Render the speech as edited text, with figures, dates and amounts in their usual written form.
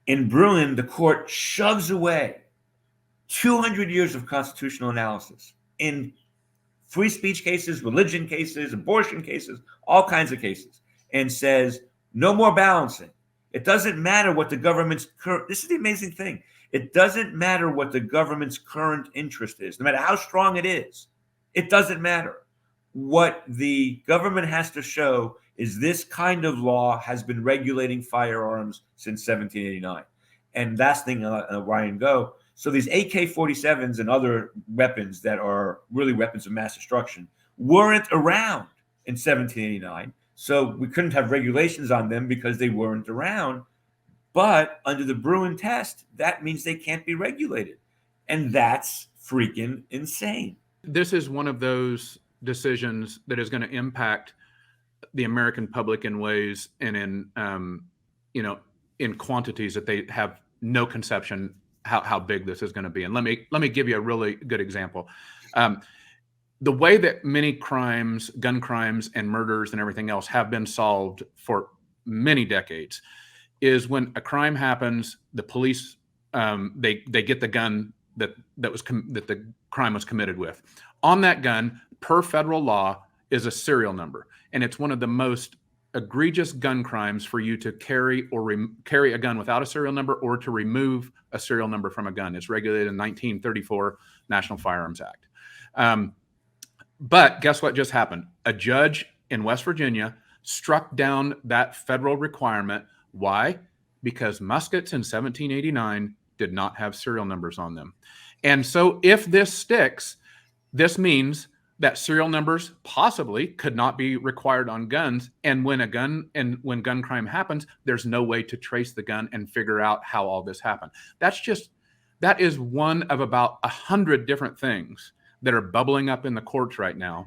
In Bruen, the court shoves away 200 years of constitutional analysis in free speech cases, religion cases, abortion cases, all kinds of cases, and says no more balancing. It doesn't matter what the government's current, this is the amazing thing. It doesn't matter what the government's current interest is, no matter how strong it is. It doesn't matter. What the government has to show is this kind of law has been regulating firearms since 1789. And that's the thing, Ryan Go. So these AK-47s and other weapons that are really weapons of mass destruction weren't around in 1789. So we couldn't have regulations on them because they weren't around. But under the Bruen test, that means they can't be regulated. And that's freaking insane. This is one of those decisions that is going to impact the American public in ways and in quantities that they have no conception how big this is going to be. And let me give you a really good example. The way that many crimes, gun crimes and murders and everything else have been solved for many decades is when a crime happens, the police, they get the gun that the crime was committed with. On that gun, per federal law, is a serial number. And it's one of the most egregious gun crimes for you to carry carry a gun without a serial number or to remove a serial number from a gun. It's regulated in 1934 National Firearms Act. But guess what just happened? A judge in West Virginia struck down that federal requirement. Why? Because muskets in 1789 did not have serial numbers on them. And so if this sticks, this means that serial numbers possibly could not be required on guns. And when gun crime happens, there's no way to trace the gun and figure out how all this happened. That is one of about 100 different things that are bubbling up in the courts right now